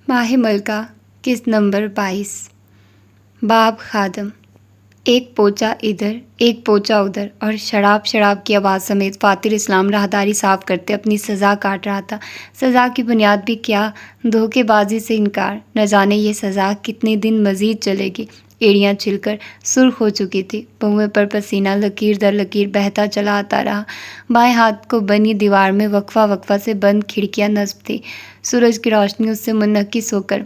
ماہ ملکہ قسط نمبر 22 باب خادم۔ ایک پوچا ادھر ایک پوچا ادھر اور شڑاب کی آواز سمیت فاتر اسلام راہداری صاف کرتے اپنی سزا کاٹ رہا تھا۔ سزا کی بنیاد بھی کیا، دھوکے بازی سے انکار۔ نہ جانے یہ سزا کتنے دن مزید چلے گی۔ ایڑیاں چھل کر سرخ ہو چکی تھی، بھویں پر پسینہ لکیر در لکیر بہتا چلا آتا رہا۔ بائیں ہاتھ کو بنی دیوار میں وقفہ سے بند کھڑکیاں نصب تھیں۔ سورج کی روشنی اس سے منعکس ہو کر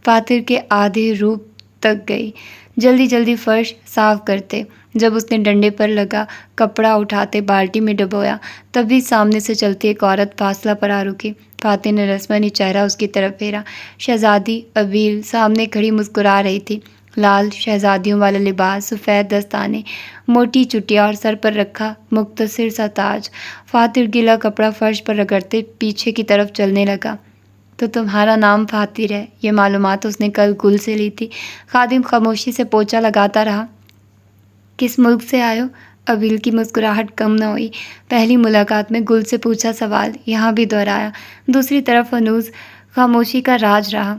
فاتر کے آدھے روپ تک گئی۔ جلدی فرش صاف کرتے، جب اس نے ڈنڈے پر لگا کپڑا اٹھاتے بالٹی میں ڈبویا، تبھی سامنے سے چلتی ایک عورت فاصلہ پر آ رکی۔ فاتر نے رسماً چہرہ اس کی طرف پھیرا۔ شہزادی ابیل سامنے کھڑی مسکرا رہی تھی۔ لال شہزادیوں والا لباس، سفید دستانے، موٹی چٹیا اور سر پر رکھا مختصر سا تاج۔ فاتر گیلا کپڑا فرش پر رگڑتے پیچھے کی طرف چلنے لگا۔ تو تمہارا نام فاتر ہے، یہ معلومات اس نے کل گل سے لی تھی۔ خادم خاموشی سے پوچھا لگاتا رہا۔ کس ملک سے آئے ہو؟ ابیل کی مسکراہٹ کم نہ ہوئی۔ پہلی ملاقات میں گل سے پوچھا سوال یہاں بھی دہرایا۔ دوسری طرف ہنوز خاموشی کا راج رہا۔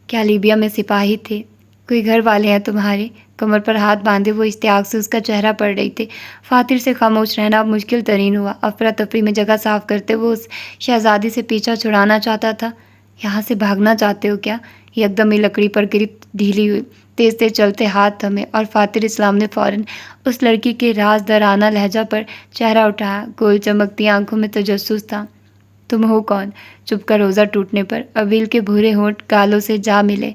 کیا لیبیا میں سپاہی تھے؟ کوئی گھر والے ہیں تمہارے؟ کمر پر ہاتھ باندھے وہ اشتیاق سے اس کا چہرہ پڑھ رہی تھی۔ فاتر سے خاموش رہنا اب مشکل ترین ہوا۔ افراتفری میں جگہ صاف کرتے وہ اس شہزادی سے پیچھا چھڑانا چاہتا تھا۔ یہاں سے بھاگنا چاہتے ہو کیا؟ یکدم ہی لکڑی پر گرفت ڈھیلی ہوئی، تیز چلتے ہاتھ تھمے اور فاتر اسلام نے فوراً اس لڑکی کے رازدارانہ لہجہ پر چہرہ اٹھایا۔ گول چمکتی آنکھوں میں تجسس تھا۔ تم ہو کون؟ چپ کا روزہ ٹوٹنے پر ابیل کے بھورے ہونٹ گالوں سے جا ملے۔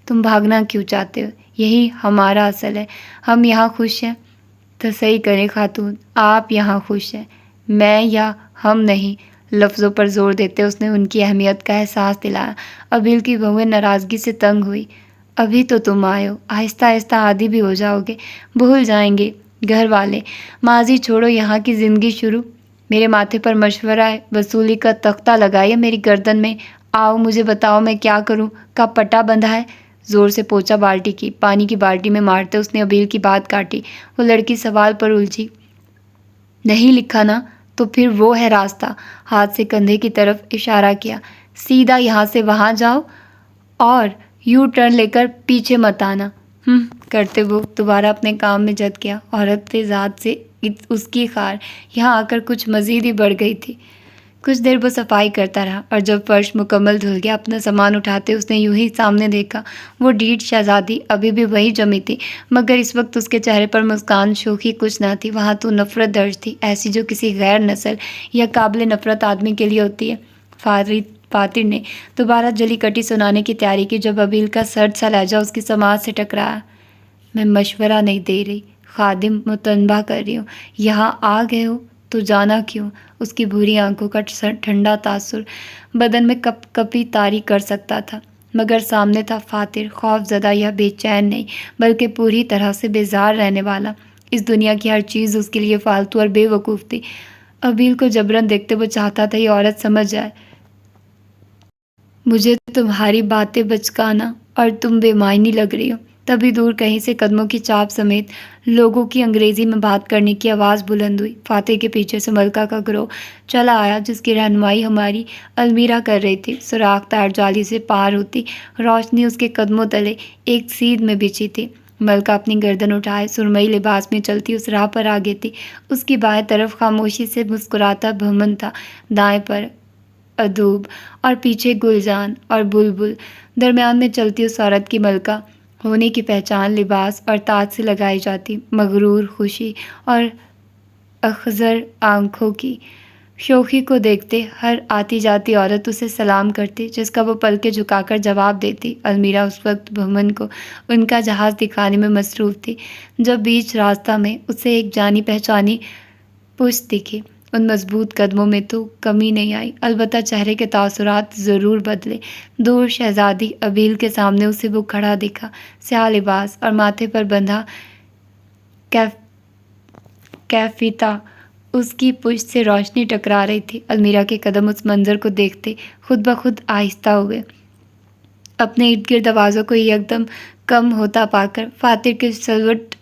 تم بھاگنا کیوں چاہتے ہو؟ یہی ہمارا اصل ہے۔ ہم یہاں خوش ہیں۔ تو صحیح کریں خاتون، آپ یہاں خوش ہیں، میں یا ہم نہیں۔ لفظوں پر زور دیتے اس نے ان کی اہمیت کا احساس دلایا۔ ابیل کی بہویں ناراضگی سے تنگ ہوئی۔ ابھی تو تم آئے ہو، آہستہ عادی بھی ہو جاؤ گے، بھول جائیں گے گھر والے۔ ماضی چھوڑو، یہاں کی زندگی شروع۔ میرے ماتھے پر مشورہ وصولی کا تختہ لگایا میری گردن میں۔ آؤ مجھے بتاؤ میں کیا کروں، کا پٹا بندھا ہے؟ زور سے پوچھا بالٹی کی پانی کی بالٹی میں مارتے اس نے ابیل کی بات کاٹی۔ وہ لڑکی سوال پر الجھی۔ نہیں لکھا نا؟ تو پھر وہ ہے راستہ۔ ہاتھ سے کندھے کی طرف اشارہ کیا۔ سیدھا یہاں سے وہاں جاؤ اور یو ٹرن لے کر پیچھے مت آنا۔ کرتے وہ دوبارہ اپنے کام میں جت گیا۔ عورت ذات سے اس کی خار یہاں آ کر کچھ مزید ہی بڑھ گئی تھی۔ کچھ دیر وہ صفائی کرتا رہا اور جب فرش مکمل دھل گیا اپنا سامان اٹھاتے اس نے یوں ہی سامنے دیکھا۔ وہ ڈھیٹ شہزادی ابھی بھی وہی جمی تھی، مگر اس وقت اس کے چہرے پر مسکان شوخی کچھ نہ تھی۔ وہاں تو نفرت درج تھی، ایسی جو کسی غیر نسل یا قابل نفرت آدمی کے لیے ہوتی ہے۔ فاتر نے دوبارہ جلی کٹی سنانے کی تیاری کی جب ابیل کا سرد سا لہجہ اس کی سماعت سے ٹکرایا۔ میں مشورہ نہیں دے رہی خادم، متنبہ کر رہی ہوں۔ یہاں آ گئے ہو تو جانا کیوں؟ اس کی بھوری آنکھوں کا ٹھنڈا تاثر بدن میں کپ کپی طاری کر سکتا تھا، مگر سامنے تھا فاتر، خوف زدہ یا بے چین نہیں بلکہ پوری طرح سے بیزار رہنے والا۔ اس دنیا کی ہر چیز اس کے لیے فالتو اور بے وقوف تھی۔ ابیل کو جبراً دیکھتے وہ چاہتا تھا یہ عورت سمجھ جائے مجھے تمہاری باتیں بچکانا اور تم بے معنی لگ رہی ہو۔ تبھی دور کہیں سے قدموں کی چاپ سمیت لوگوں کی انگریزی میں بات کرنے کی آواز بلند ہوئی۔ فاتر کے پیچھے سے ملکہ کا گروہ چلا آیا جس کی رہنمائی ہماری المیرا کر رہی تھی۔ سوراخ تار جالی سے پار ہوتی روشنی اس کے قدموں تلے ایک سیدھ میں بچھی تھی۔ ملکہ اپنی گردن اٹھائے سرمئی لباس میں چلتی اس راہ پر آگے تھی۔ اس کی بائیں طرف خاموشی سے مسکراتا بہمن تھا، دائیں پر ادوب اور پیچھے گلجان اور بلبل۔ درمیان میں چلتی اس عورت کی ملکہ ہونے کی پہچان لباس اور تاج سے لگائی جاتی، مغرور خوشی اور اخضر آنکھوں کی شوخی کو دیکھتے ہر آتی جاتی عورت اسے سلام کرتی جس کا وہ پلکیں جھکا کر جواب دیتی۔ المیرا اس وقت بہمن کو ان کا جہاز دکھانے میں مصروف تھی جب بیچ راستہ میں اسے ایک جانی پہچانی پشت دکھی۔ ان مضبوط قدموں میں تو کمی نہیں آئی، البتہ چہرے کے تاثرات ضرور بدلے۔ دور شہزادی ابیل کے سامنے اسے وہ کھڑا دکھا، سیاہ لباس اور ماتھے پر بندھا کیفیتا اس کی پشت سے روشنی ٹکرا رہی تھی۔ المیرا کے قدم اس منظر کو دیکھتے خود بخود آہستہ ہوئے۔ اپنے ارد گرد آوازوں کو یکدم کم ہوتا پا کر فاتر کے سلوٹ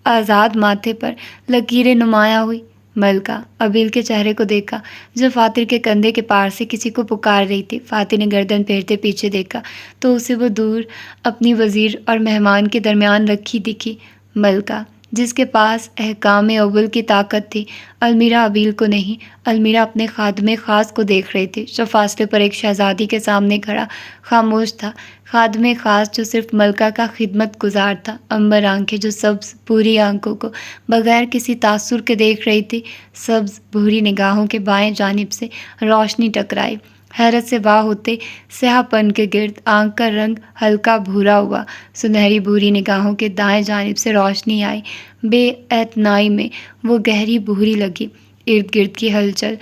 آزاد ماتھے پر لکیریں نمایاں ہوئی۔ ملکہ ابیل کے چہرے کو دیکھا جو فاتر کے کندھے کے پار سے کسی کو پکار رہی تھی۔ فاتر نے گردن پھیرتے پیچھے دیکھا تو اسے وہ دور اپنی وزیر اور مہمان کے درمیان رکھی دکھی۔ ملکہ جس کے پاس احکام اول کی طاقت تھی، المیرا ابیل کو نہیں، المیرا اپنے خادم خاص کو دیکھ رہی تھی جو فاصلے پر ایک شہزادی کے سامنے کھڑا خاموش تھا۔ خادم خاص جو صرف ملکہ کا خدمت گزار تھا، امبر آنکھیں جو سبز بھوری آنکھوں کو بغیر کسی تاثر کے دیکھ رہی تھی، سبز بھوری نگاہوں کے بائیں جانب سے روشنی ٹکرائی، حیرت سے واہ ہوتے سیاہ پن کے گرد آنکھ کا رنگ ہلکا بھورا ہوا، سنہری بھوری نگاہوں کے دائیں جانب سے روشنی آئی، بے اعتنائی میں وہ گہری بھوری لگی، ارد گرد کی ہلچل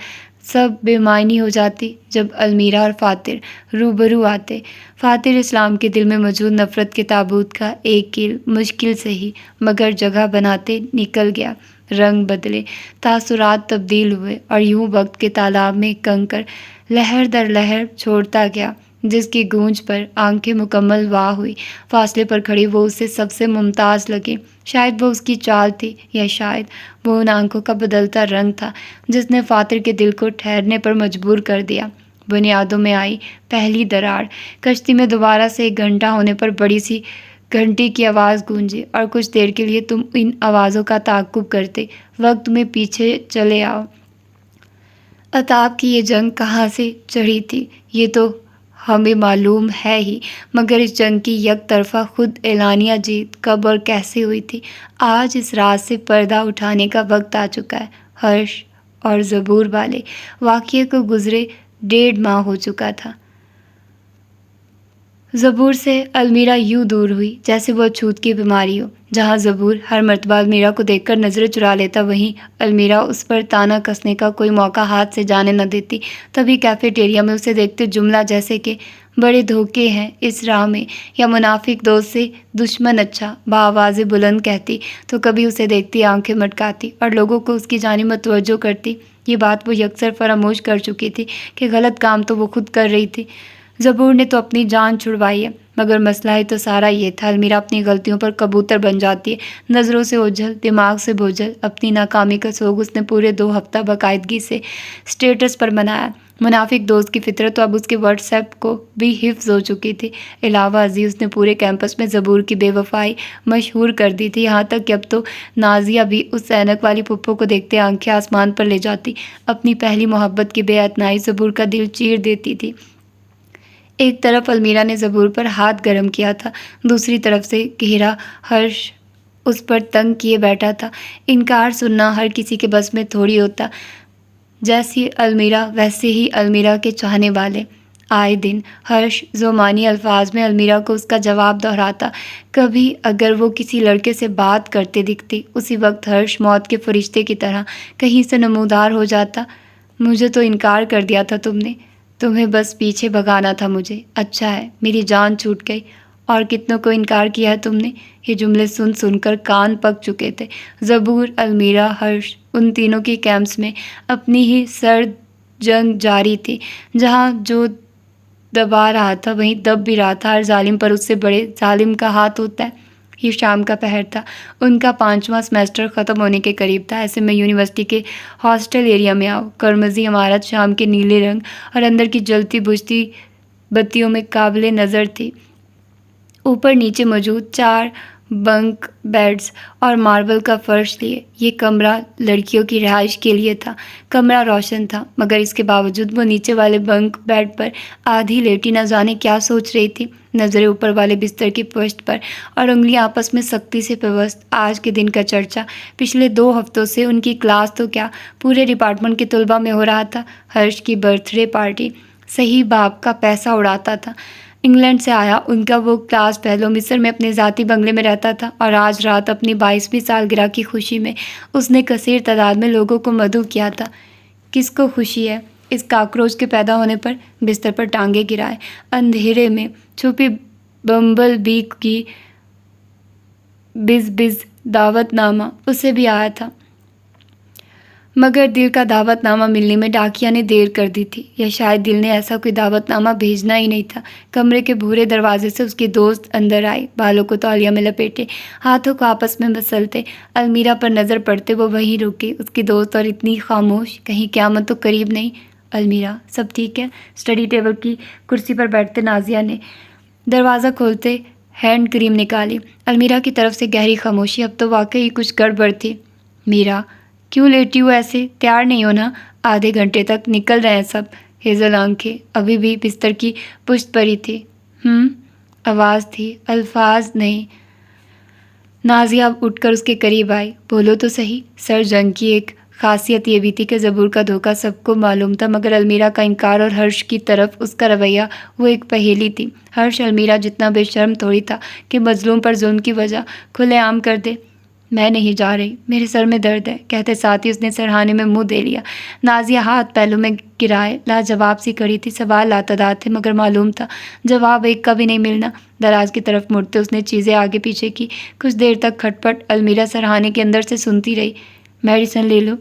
سب بے معنی ہو جاتی جب المیرا اور فاتر روبرو آتے۔ فاتر اسلام کے دل میں موجود نفرت کے تابوت کا ایک کیل مشکل سے ہی مگر جگہ بناتے نکل گیا، رنگ بدلے، تاثرات تبدیل ہوئے اور یوں وقت کے تالاب میں کنکر لہر در لہر چھوڑتا گیا جس کی گونج پر آنکھیں مکمل واہ ہوئی۔ فاصلے پر کھڑی وہ اسے سب سے ممتاز لگی، شاید وہ اس کی چال تھی یا شاید وہ ان آنکھوں کا بدلتا رنگ تھا جس نے فاتر کے دل کو ٹھہرنے پر مجبور کر دیا۔ بنیادوں میں آئی پہلی دراڑ، کشتی میں دوبارہ سے 1 گھنٹہ ہونے پر بڑی سی گھنٹی کی آواز گونجی اور کچھ دیر کے لیے تم ان آوازوں کا تعاقب کرتے وقت میں پیچھے چلے آؤ۔ عتاب کی یہ جنگ کہاں سے چڑھی تھی یہ تو ہمیں معلوم ہے ہی، مگر اس جنگ کی یک طرفہ خود اعلانیہ جیت کب اور کیسے ہوئی تھی؟ آج اس راز سے پردہ اٹھانے کا وقت آ چکا ہے۔ ہرش اور زبور والے واقعے کو گزرے 1.5 ماہ ہو چکا تھا۔ زبور سے المیرا یوں دور ہوئی جیسے وہ چھوت کی بیماری ہو۔ جہاں زبور ہر مرتبہ المیرا کو دیکھ کر نظریں چرا لیتا، وہیں المیرا اس پر تانا کسنے کا کوئی موقع ہاتھ سے جانے نہ دیتی۔ تبھی کیفیٹیریا میں اسے دیکھتے جملہ جیسے کہ بڑے دھوکے ہیں اس راہ میں، یا منافق دوست سے دشمن اچھا بآواز بلند کہتی، تو کبھی اسے دیکھتی آنکھیں مٹکاتی اور لوگوں کو اس کی جانب متوجہ کرتی۔ یہ بات وہ یکسر فراموش کر چکی تھی کہ غلط کام تو وہ خود کر رہی تھی۔ زبور نے تو اپنی جان چھڑوائی ہے، مگر مسئلہ ہی تو سارا یہ تھا، المیرا اپنی غلطیوں پر کبوتر بن جاتی ہے، نظروں سے اوجھل، دماغ سے بوجھل۔ اپنی ناکامی کا سوگ اس نے پورے 2 ہفتہ باقاعدگی سے اسٹیٹس پر منایا۔ منافق دوست کی فطرت تو اب اس کے واٹس ایپ کو بھی حفظ ہو چکی تھی۔ علاوہ ازیں اس نے پورے کیمپس میں زبور کی بے وفائی مشہور کر دی تھی، یہاں تک کہ اب تو نازیہ بھی اس اینک والی پھپھو کو دیکھتے آنکھیں آسمان پر لے جاتی۔ اپنی پہلی محبت کی بے اعتنائی زبور کا دل چیر دیتی تھی۔ ایک طرف المیرا نے زبور پر ہاتھ گرم کیا تھا، دوسری طرف سے گھیرا ہرش اس پر تنگ کیے بیٹھا تھا۔ انکار سننا ہر کسی کے بس میں تھوڑی ہوتا۔ جیسی المیرا ویسے ہی المیرا کے چاہنے والے۔ آئے دن ہرش زمانی الفاظ میں المیرا کو اس کا جواب دہراتا۔ کبھی اگر وہ کسی لڑکے سے بات کرتے دکھتی، اسی وقت ہرش موت کے فرشتے کی طرح کہیں سے نمودار ہو جاتا۔ مجھے تو انکار کر دیا تھا تم نے، تمہیں بس پیچھے بھگانا تھا مجھے، اچھا ہے میری جان چھوٹ گئی۔ اور کتنوں کو انکار کیا ہے تم نے؟ یہ جملے سن سن کر کان پک چکے تھے۔ زبور، المیرا، ہرش، ان تینوں کی کیمپس میں اپنی ہی سرد جنگ جاری تھی۔ جہاں جو دبا رہا تھا وہیں دب بھی رہا تھا، ہر ظالم پر اس سے بڑے ظالم کا ہاتھ ہوتا ہے۔ یہ شام کا پہر تھا، ان کا 5واں سیمسٹر ختم ہونے کے قریب تھا۔ ایسے میں یونیورسٹی کے ہاسٹل ایریا میں آؤ، قرمزی عمارت شام کے نیلے رنگ اور اندر کی جلتی بجھتی بتیوں میں قابل نظر تھی۔ اوپر نیچے موجود 4 بنک بیڈز اور ماربل کا فرش لیے یہ کمرہ لڑکیوں کی رہائش کے لیے تھا۔ کمرہ روشن تھا، مگر اس کے باوجود وہ نیچے والے بنک بیڈ پر آدھی لیٹی نہ جانے کیا سوچ رہی تھی، نظریں اوپر والے بستر کی پشت پر اور انگلیاں آپس میں سختی سے پیوست۔ آج کے دن کا چرچا پچھلے 2 ہفتوں سے ان کی کلاس تو کیا پورے ڈپارٹمنٹ کے طلباء میں ہو رہا تھا۔ ہرش کی برتھ ڈے پارٹی، صحیح باپ کا پیسہ اڑاتا تھا۔ انگلینڈ سے آیا ان کا وہ کلاس فیلو مصر میں اپنے ذاتی بنگلے میں رہتا تھا، اور آج رات اپنی 22ویں سالگرہ کی خوشی میں اس نے کثیر تعداد میں لوگوں کو مدعو کیا تھا۔ کس کو خوشی ہے اس کاکروچ کے پیدا ہونے پر؟ بستر پر ٹانگیں گرائے اندھیرے میں چھپی بمبل بی کی بز بز دعوت نامہ اسے بھی آیا تھا۔ مگر دل کا دعوت نامہ ملنے میں ڈاکیا نے دیر کر دی تھی، یا شاید دل نے ایسا کوئی دعوت نامہ بھیجنا ہی نہیں تھا۔ کمرے کے بھورے دروازے سے اس کی دوست اندر آئی، بالوں کو تولیہ میں لپیٹے، ہاتھوں کو آپس میں مسلتے۔ المیرا پر نظر پڑتے وہ وہیں رکی، اس کی دوست اور اتنی خاموش، کہیں قیامت تو قریب نہیں۔ المیرا، سب ٹھیک ہے؟ اسٹڈی ٹیبل کی کرسی پر بیٹھتے نازیہ نے دروازہ کھولتے ہینڈ کریم نکالی۔ المیرا کی طرف سے گہری خاموشی، اب تو واقعی کچھ گڑبڑ تھی۔ میرا، کیوں لیٹی ہو ایسے؟ تیار نہیں ہو نا؟ آدھے گھنٹے تک نکل رہے ہیں سب۔ ہیزل آنکھیں ابھی بھی بستر کی پشت پر ہی تھی۔ آواز تھی، الفاظ نہیں۔ نازیہ اب اٹھ کر اس کے قریب آئی۔ بولو تو صحیح۔ سر جنگ کی ایک خاصیت یہ بھی تھی کہ زبور کا دھوکہ سب کو معلوم تھا، مگر المیرا کا انکار اور ہرش کی طرف اس کا رویہ، وہ ایک پہیلی تھی۔ ہرش المیرا جتنا بے شرم تھوڑی تھا کہ مظلوم پر ظلم کی وجہ کھلے عام کر دے۔ میں نہیں جا رہی، میرے سر میں درد ہے، کہتے ساتھ ہی اس نے سرہانے میں منہ دے لیا۔ نازیہ ہاتھ پہلو میں گرائے لاجواب سی کھڑی تھی۔ سوال لاتعداد تھے مگر معلوم تھا جواب ایک کا بھی نہیں ملنا۔ دراز کی طرف مڑتے اس نے چیزیں آگے پیچھے کی۔ کچھ دیر تک کھٹ پٹ المیرا سرہانے کے اندر سے سنتی رہی۔ میڈیسن لے لو۔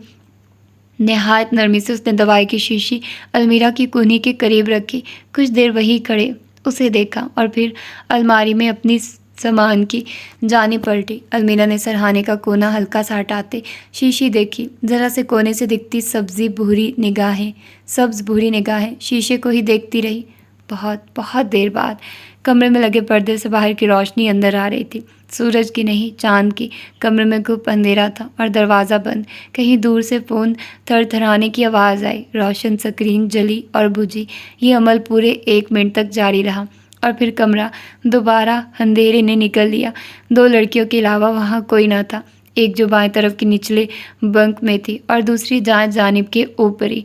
نہایت نرمی سے اس نے دوائی کی شیشی المیرا کی کونی کے قریب رکھی۔ کچھ دیر وہی کھڑے اسے دیکھا اور پھر الماری میں اپنی سامان کی جانب پلٹی۔ المیرا نے سرہانے کا کونا ہلکا سا ہٹاتے شیشی دیکھی۔ ذرا سے کونے سے دکھتی سبز بھوری نگاہیں شیشے کو ہی دیکھتی رہی۔ بہت دیر بعد کمرے میں لگے پردے سے باہر کی روشنی اندر آ رہی تھی، سورج کی نہیں چاند کی۔ کمرے میں گھپ اندھیرا تھا اور دروازہ بند۔ کہیں دور سے فون تھر تھرانے کی آواز آئی۔ روشن سکرین جلی اور بجھی۔ یہ عمل پورے 1 منٹ تک جاری رہا اور پھر کمرہ دوبارہ اندھیرے نے نکل لیا۔ 2 لڑکیوں کے علاوہ وہاں کوئی نہ تھا، ایک جو بائیں طرف کے نچلے بنک میں تھی اور دوسری دائیں جانب کے اوپری۔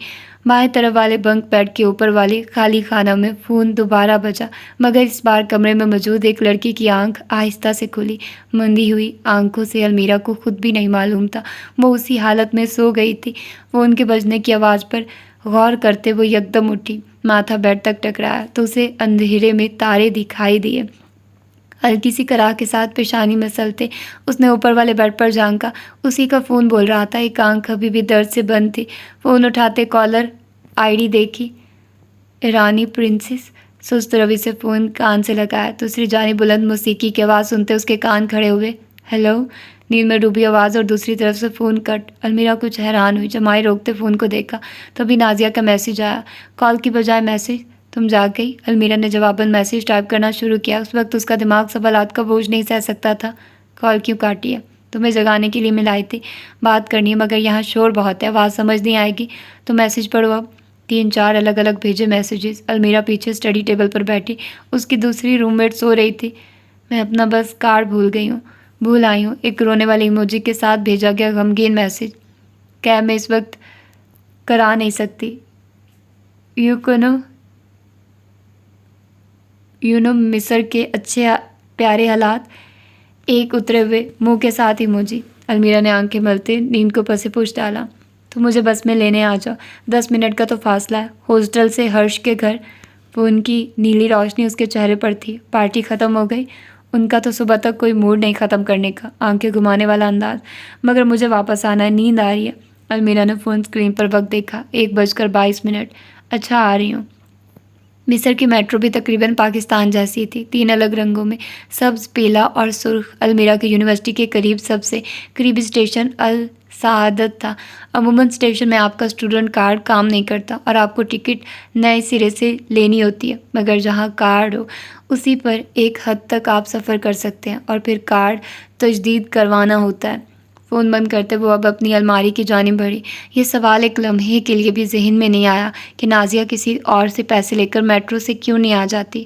بائیں طرف والے بنک بیڈ کے اوپر والے خالی خانہ میں فون دوبارہ بجا، مگر اس بار کمرے میں موجود ایک لڑکی کی آنکھ آہستہ سے کھلی۔ مندی ہوئی آنکھوں سے المیرا کو خود بھی نہیں معلوم تھا وہ اسی حالت میں سو گئی تھی۔ فون کے بجنے کی آواز پر غور کرتے وہ یکدم اٹھی، ماتھا بیڈ تک ٹکرایا تو اسے اندھیرے میں تارے دکھائی دیے۔ ہلکی سی کراہ کے ساتھ پیشانی مسلتے اس نے اوپر والے بیڈ پر جھانکا۔ اسی کا فون بول رہا تھا، ایک آنکھ ابھی بھی درد سے بند تھی۔ فون اٹھاتے کالر آئی ڈی دیکھی، ایرانی پرنسس۔ سست روی سے فون کان سے لگایا، دوسری جانب بلند موسیقی کی آواز سنتے اس کے کان کھڑے ہوئے۔ ہیلو، نیند میں ڈوبی آواز اور دوسری طرف سے فون کٹ۔ المیرا کچھ حیران ہوئی، جمائے روکتے فون کو دیکھا تو ابھی نازیہ کا میسج آیا، کال کی بجائے میسج۔ تم جاگ گئی؟ المیرا نے جواباً میسج ٹائپ کرنا شروع کیا۔ اس وقت اس کا دماغ سوالات کا بوجھ نہیں سہ سکتا تھا۔ کال کیوں کاٹی ہے؟ تمہیں جگانے کے لیے میں لائی تھی، بات کرنی ہے مگر یہاں شور بہت ہے، آواز سمجھ نہیں آئے گی تو میسج پڑھو اب۔ 3-4 الگ الگ بھیجے میسیجز۔ المیرا پیچھے اسٹڈی ٹیبل پر بیٹھی، اس کی دوسری روم میٹ سو رہی تھی۔ میں اپنا بس کارڈ بھول آئی ہوں، ایک رونے والے ایموجی کے ساتھ بھیجا گیا غمگین میسج۔ کیب میں اس وقت کرا نہیں سکتی، مصر کے اچھے پیارے حالات، ایک اترے ہوئے منہ کے ساتھ ایموجی۔ المیرا نے آنکھیں ملتے نیند کو پس پوچھ ڈالا۔ تو مجھے بس میں لینے آ جاؤ، 10 منٹ کا تو فاصلہ ہے، ہاسٹل سے ہرش کے گھر۔ فون کی نیلی روشنی اس کے چہرے پر تھی۔ پارٹی ختم ہو گئی؟ ان کا تو صبح تک کوئی موڈ نہیں ختم کرنے کا، آنکھیں گھمانے والا انداز۔ مگر مجھے واپس آنا ہے، نیند آ رہی ہے۔ المیرا نے فون اسکرین پر وقت دیکھا، 1:22۔ اچھا، آ رہی ہوں۔ مصر کی میٹرو بھی تقریباً پاکستان جیسی تھی، 3 الگ رنگوں میں، سبز، پیلا اور سرخ۔ المیرا کی یونیورسٹی کے قریب سب سے قریبی اسٹیشن السعادت تھا۔ عموماً اسٹیشن میں آپ کا اسٹوڈنٹ کارڈ کام نہیں کرتا اور آپ کو ٹکٹ نئے سرے سے لینی ہوتی ہے، مگر جہاں کارڈ ہو اسی پر ایک حد تک آپ سفر کر سکتے ہیں اور پھر کارڈ تجدید کروانا ہوتا ہے۔ فون بند کرتے وہ اب اپنی الماری کی جانب بڑھی۔ یہ سوال ایک لمحے کے لیے بھی ذہن میں نہیں آیا کہ نازیہ کسی اور سے پیسے لے کر میٹرو سے کیوں نہیں آ جاتی۔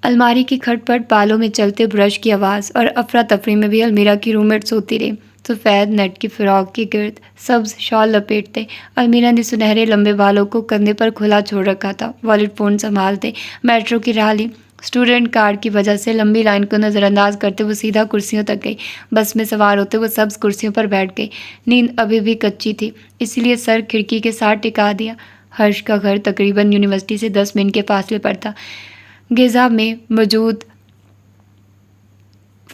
الماری کی کھٹ پٹ، بالوں میں چلتے برش کی آواز اور افراتفری میں بھی المیرا کی روم میٹ سوتی رہی۔ سفید نیٹ کی فراق کے گرد سبز شال لپیٹتے المیرا نے سنہرے لمبے بالوں کو کندھے پر کھلا چھوڑ رکھا تھا۔ والیٹ فون سنبھالتے میٹرو کی راہ لی۔ اسٹوڈنٹ کارڈ کی وجہ سے لمبی لائن کو نظر انداز کرتے وہ سیدھا کرسیوں تک گئی۔ بس میں سوار ہوتے وہ سبز کرسیوں پر بیٹھ گئی۔ نیند ابھی بھی کچی تھی، اس لیے سر کھڑکی کے ساتھ ٹکا دیا۔ ہرش کا گھر تقریباً یونیورسٹی سے 10 منٹ کے فاصلے پر تھا۔ غزہ میں موجود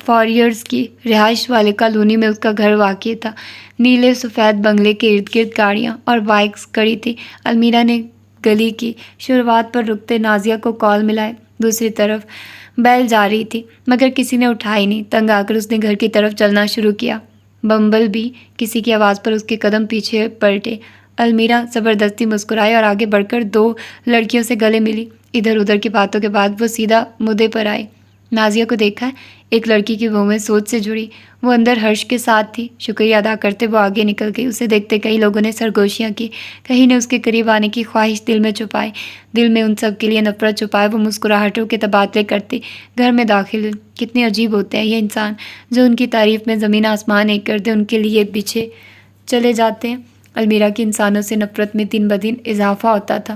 فاریئرز کی رہائش والے کالونی میں اس کا گھر واقع تھا۔ نیلے سفید بنگلے کے ارد گرد گاڑیاں اور بائکس کھڑی تھی۔ المیرا نے گلی کی شروعات پر رکتے نازیہ کو کال ملائے۔ دوسری طرف بیل جا رہی تھی مگر کسی نے اٹھائی نہیں۔ تنگ آ کر اس نے گھر کی طرف چلنا شروع کیا۔ بمبل بھی کسی کی آواز پر اس کے قدم پیچھے پلٹے۔ المیرا زبردستی مسکرائی اور آگے بڑھ کر 2 لڑکیوں سے گلے ملی۔ ادھر ادھر کی باتوں کے بعد وہ سیدھا مدعے پر آئی۔ نازیہ کو دیکھا ہے؟ ایک لڑکی کی وہ میں سوچ سے جڑی۔ وہ اندر ہرش کے ساتھ تھی۔ شکریہ ادا کرتے وہ آگے نکل گئی۔ اسے دیکھتے کئی لوگوں نے سرگوشیاں کی، کہیں نے اس کے قریب آنے کی خواہش دل میں چھپائی، دل میں ان سب کے لیے نفرت چھپائے۔ وہ مسکراہٹوں کے تبادلے کرتی گھر میں داخل ہوئی۔ کتنے عجیب ہوتے ہیں یہ انسان، جو ان کی تعریف میں زمین آسمان ایک کر دے، ان کے لیے پیچھے چلے جاتے ہیں۔ المیرا کی انسانوں سے نفرت میں دن بدن اضافہ ہوتا تھا۔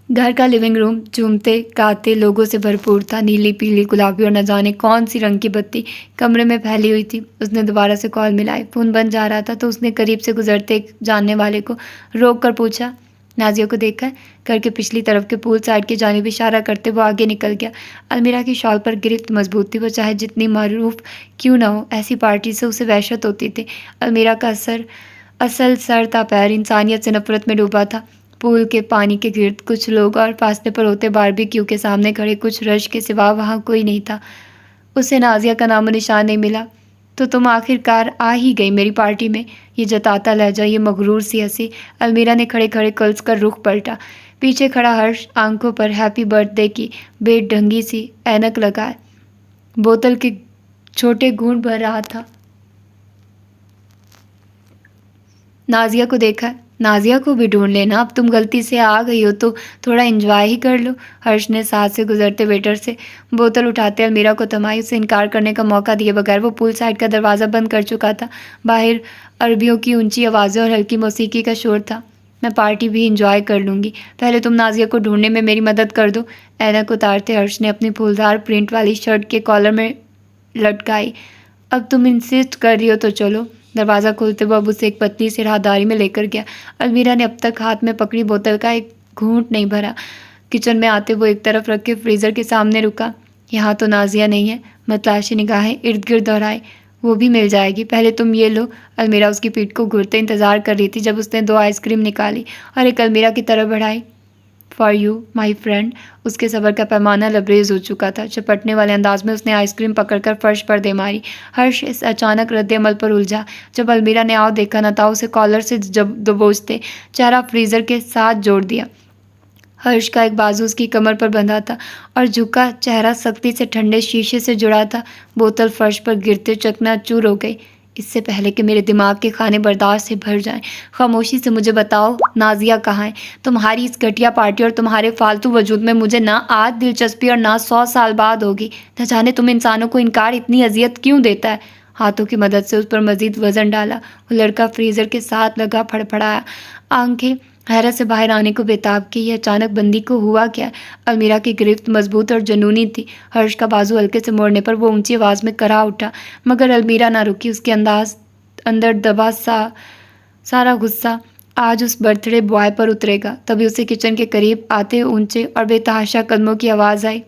گھر کا لیونگ روم جھومتے گاتے لوگوں سے بھرپور تھا۔ نیلی، پیلی، گلابی اور نہ جانے کون سی رنگ کی بتی کمرے میں پھیلی ہوئی تھی۔ اس نے دوبارہ سے کال ملائی۔ فون بن جا رہا تھا تو اس نے قریب سے گزرتے ایک جاننے والے کو روک کر پوچھا، نازیہ کو دیکھا ہے؟ گھر کے پچھلی طرف کے پول سائڈ کی جانب اشارہ کرتے وہ آگے نکل گیا۔ المیرا کی شال پر گرفت مضبوط تھی۔ وہ چاہے جتنی معروف کیوں نہ ہو، ایسی پارٹی سے اسے وحشت ہوتی تھی۔ المیرا کا اصل سر تا پیر انسانیت سے نفرت میں ڈوبا تھا۔ پول کے پانی کے گرد کچھ لوگ اور فاصلے پر ہوتے باربیکیو کے سامنے کھڑے کچھ رش کے سوا وہاں کوئی نہیں تھا۔ اسے نازیہ کا نام و نشان نہیں ملا۔ تو تم آخر کار آ ہی گئی میری پارٹی میں؟ یہ جتاتا لہجہ، یہ مغرور سی ہنسی۔ المیرا نے کھڑے کھڑے کلس کر رخ پلٹا۔ پیچھے کھڑا ہرش آنکھوں پر ہیپی برتھ ڈے کی بے ڈھنگی سی اینک لگائے بوتل کے چھوٹے گھونٹ بھر رہا تھا۔ نازیہ کو دیکھا ہے؟ نازیہ کو بھی ڈھونڈ لینا، اب تم غلطی سے آ گئی ہو تو تھوڑا انجوائے ہی کر لو۔ ہرش نے ساتھ سے گزرتے ویٹر سے بوتل اٹھاتے المیرا کو تھمائی۔ اسے انکار کرنے کا موقع دیے بغیر وہ پول سائڈ کا دروازہ بند کر چکا تھا۔ باہر عربیوں کی اونچی آوازیں اور ہلکی موسیقی کا شور تھا۔ میں پارٹی بھی انجوائے کر لوں گی، پہلے تم نازیہ کو ڈھونڈنے میں میری مدد کر دو۔ اینک اتارتے ہرش نے اپنی پھولدار پرنٹ والی شرٹ کے کالر میں لٹکائی۔ اب تم انسسٹ کر رہی ہو تو چلو۔ دروازہ کھولتے وہ اب اسے ایک پتلی سی راہداری میں لے کر گیا۔ المیرا نے اب تک ہاتھ میں پکڑی بوتل کا ایک گھونٹ نہیں بھرا۔ کچن میں آتے وہ ایک طرف رکھے فریزر کے سامنے رکا۔ یہاں تو نازیہ نہیں ہے۔ متلاشی نگاہیں ارد گرد دہرائی۔ وہ بھی مل جائے گی، پہلے تم یہ لو۔ المیرا اس کی پیٹھ کو گھرتے انتظار کر رہی تھی جب اس نے 2 آئس کریم نکالی اور ایک المیرا کی طرف بڑھائی۔ For you my friend. اس کے صبر کا پیمانہ لبریز ہو چکا تھا۔ چپٹنے والے انداز میں اس نے آئس کریم پکڑ کر فرش پر دے ماری۔ ہرش اس اچانک رد عمل پر الجھا۔ جب المیرا نے آؤ دیکھا نہ تھا، اسے کالر سے دبوچتے چہرہ فریزر کے ساتھ جوڑ دیا۔ ہرش کا ایک بازو اس کی کمر پر بندھا تھا اور جھکا چہرہ سختی سے ٹھنڈے شیشے سے جڑا تھا۔ بوتل فرش پر گرتے چکنا چور ہو گئی۔ اس سے پہلے کہ میرے دماغ کے خانے برداشت سے بھر جائیں، خاموشی سے مجھے بتاؤ نازیہ کہاں ہے؟ تمہاری اس گھٹیا پارٹی اور تمہارے فالتو وجود میں مجھے نہ آج دلچسپی اور نہ 100 سال بعد ہوگی۔ نہ جانے تم انسانوں کو انکار اتنی اذیت کیوں دیتا ہے؟ ہاتھوں کی مدد سے اس پر مزید وزن ڈالا۔ وہ لڑکا فریزر کے ساتھ لگا پھڑپڑایا، آنکھیں حیرت سے باہر آنے کو بےتاب کہ یہ اچانک بندی کو ہوا کیا ہے۔ المیرا کی گرفت مضبوط اور جنونی تھی۔ ہرش کا بازو ہلکے سے موڑنے پر وہ اونچی آواز میں کرا اٹھا، مگر المیرا نہ رکی۔ اس کے اندر دبا سارا غصہ آج اس برتھ ڈے بوائے پر اترے گا۔ تبھی اسے کچن کے قریب آتے اونچے اور بے تحاشا قدموں کی آواز آئی۔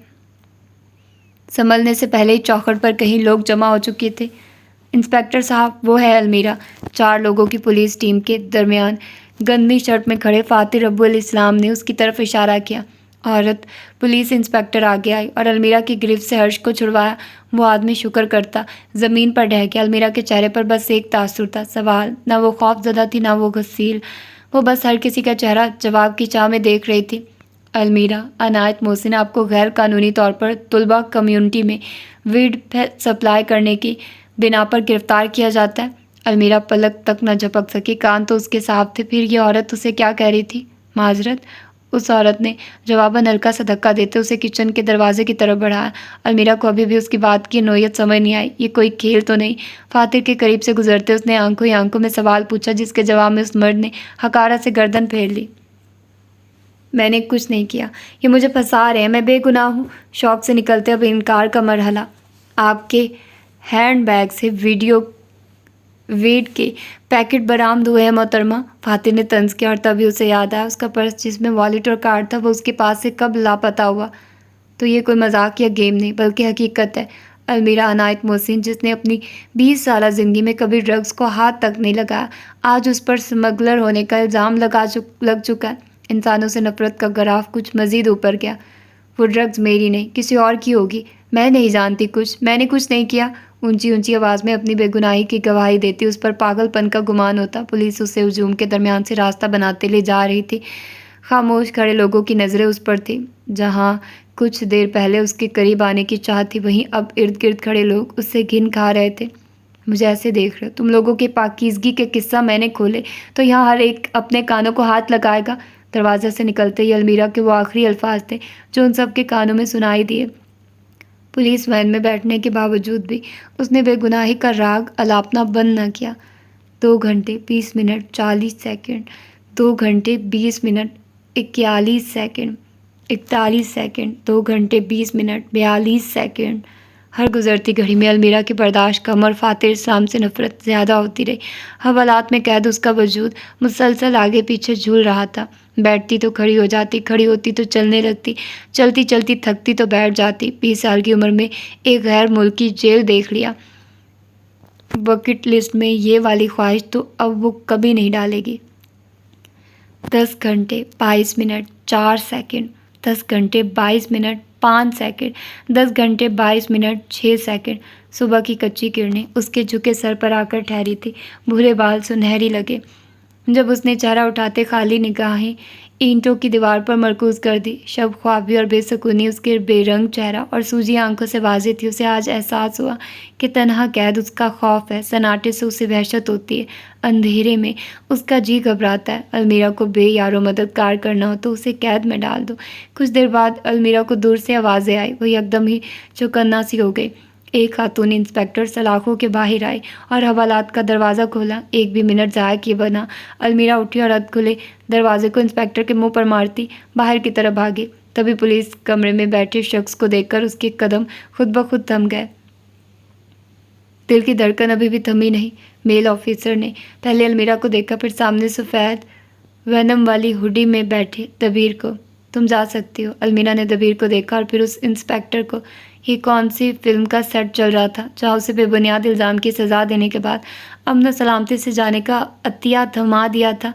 سنبھلنے سے پہلے ہی چوکھٹ پر کہیں لوگ جمع ہو چکے تھے۔ انسپکٹر صاحب، وہ ہے المیرا۔ 4 لوگوں کی پولیس ٹیم کے درمیان گندی شرٹ میں کھڑے فاتح ربو الاسلام نے اس کی طرف اشارہ کیا۔ عورت پولیس انسپکٹر آگے آئی اور المیرا کی گرفت سے ہرش کو چھڑوایا۔ وہ آدمی شکر کرتا زمین پر ڈھہ گیا۔ المیرا کے چہرے پر بس ایک تاثر تھا، سوال۔ نہ وہ خوف زدہ تھی نہ وہ غسیل، وہ بس ہر کسی کا چہرہ جواب کی چاہ میں دیکھ رہی تھی۔ المیرا، عنایت محسن آپ کو غیر قانونی طور پر طلبہ کمیونٹی میں ویڈ سپلائی کرنے کی بنا پر گرفتار کیا جاتا ہے۔ المیرا پلک تک نہ جھپک سکی، کان تو اس کے صاف تھے۔ پھر یہ عورت اسے کیا کہہ رہی تھی؟ معذرت، اس عورت نے جواباً ہلکا سا دھکا دیتے اسے کچن کے دروازے کی طرف بڑھایا۔ المیرا کو ابھی بھی اس کی بات کی نوعیت سمجھ نہیں آئی۔ یہ کوئی کھیل تو نہیں؟ فاتح کے قریب سے گزرتے اس نے آنکھوں ہی آنکھوں میں سوال پوچھا، جس کے جواب میں اس مرد نے حقارت سے گردن پھیر لی۔ میں نے کچھ نہیں کیا، یہ مجھے پھنسا رہے ہیں، میں بے گناہ ہوں۔ شوق سے نکلتے اب انکار کا مرحلہ۔ آپ کے ہینڈ بیگ سے ویڈ کے پیکٹ برآمد ہوئے ہیں محترمہ، فاتح نے طنز کیا اور تبھی اسے یاد آیا اس کا پرس جس میں والیٹ اور کارڈ تھا وہ اس کے پاس سے کب لاپتہ ہوا۔ تو یہ کوئی مذاق یا گیم نہیں بلکہ حقیقت ہے۔ المیرا عنایت محسن، جس نے اپنی 20 سالہ زندگی میں کبھی ڈرگز کو ہاتھ تک نہیں لگایا، آج اس پر سمگلر ہونے کا الزام لگ چکا ہے۔ انسانوں سے نفرت کا گراف کچھ مزید اوپر گیا۔ وہ ڈرگز میری نہیں، کسی اور کی ہوگی۔ میں نہیں جانتی کچھ، میں نے کچھ نہیں کیا۔ اونچی اونچی آواز میں اپنی بے گناہی کی گواہی دیتی اس پر پاگل پن کا گمان ہوتا۔ پولیس اسے ہجوم کے درمیان سے راستہ بناتے لے جا رہی تھی۔ خاموش کھڑے لوگوں کی نظریں اس پر تھیں۔ جہاں کچھ دیر پہلے اس کے قریب آنے کی چاہت تھی، وہیں اب ارد گرد کھڑے لوگ اس سے گھن کھا رہے تھے۔ مجھے ایسے دیکھ رہے، تم لوگوں کے پاکیزگی کے قصہ میں نے کھولے تو یہاں ہر ایک اپنے کانوں کو ہاتھ لگائے گا۔ دروازے سے نکلتے ہی المیرا کے وہ آخری الفاظ تھے جو ان سب کے کانوں میں سنائی دیے۔ پولیس وین میں بیٹھنے کے باوجود بھی اس نے بے گناہی کا راگ الاپنا بند نہ کیا۔ 2 گھنٹے 20 منٹ 40 سیکنڈ، 2 گھنٹے 20 منٹ 41 سیکنڈ، 41 سیکنڈ، 2 گھنٹے 20 منٹ 42 سیکنڈ۔ ہر گزرتی گھڑی میں المیرا کی برداشت کم اور فاتح اسلام سے نفرت زیادہ ہوتی رہی۔ حوالات میں قید اس کا وجود مسلسل آگے پیچھے جھول رہا تھا۔ بیٹھتی تو کھڑی ہو جاتی، کھڑی ہوتی تو چلنے لگتی، چلتی چلتی تھکتی تو بیٹھ جاتی۔ 20 سال کی عمر میں ایک غیر ملکی جیل دیکھ لیا۔ بکٹ لسٹ میں یہ والی خواہش تو اب وہ کبھی نہیں ڈالے گی۔ 10 گھنٹے 22 منٹ 4 سیکنڈ، 10 گھنٹے 22 منٹ 5 سیکنڈ، 10 گھنٹے 22 منٹ 6 سیکنڈ۔ صبح کی کچی کرنیں اس کے جھکے سر پر آ کر ٹھہری تھی۔ بھورے بال سنہری لگے۔ جب اس نے چہرہ اٹھاتے خالی نگاہیں اینٹوں کی دیوار پر مرکوز کر دی، شب خوابی اور بے سکونی اس کے بے رنگ چہرہ اور سوجی آنکھوں سے واضح تھی۔ اسے آج احساس ہوا کہ تنہا قید اس کا خوف ہے، سناٹے سے اسے وحشت ہوتی ہے، اندھیرے میں اس کا جی گھبراتا ہے۔ المیرا کو بے یار و مددگار کرنا ہو تو اسے قید میں ڈال دو۔ کچھ دیر بعد المیرا کو دور سے آوازیں آئی۔ وہ یکدم ہی چوکنا سی ہو گئی۔ ایک خاتون انسپکٹر سلاخوں کے باہر آئی اور حوالات کا دروازہ کھولا۔ ایک بھی منٹ ضائع کیے بنا المیرا اٹھی اور اد کھلے دروازے کو انسپکٹر کے منہ پر مارتی باہر کی طرف بھاگی۔ تبھی پولیس کمرے میں بیٹھے شخص کو دیکھ کر اس کے قدم خود بخود تھم گئے۔ دل کی دھڑکن ابھی بھی تھمی نہیں۔ میل آفیسر نے پہلے المیرا کو دیکھا، پھر سامنے سفید وینم والی ہوڈی میں بیٹھے دبیر کو۔ تم جا سکتی ہو۔ المیرا نے دبیر کو دیکھا اور پھر اس انسپکٹر کو۔ یہ کون سی فلم کا سیٹ چل رہا تھا جہاں اسے بے بنیاد الزام کی سزا دینے کے بعد امن و سلامتی سے جانے کا عطیہ تھما دیا تھا؟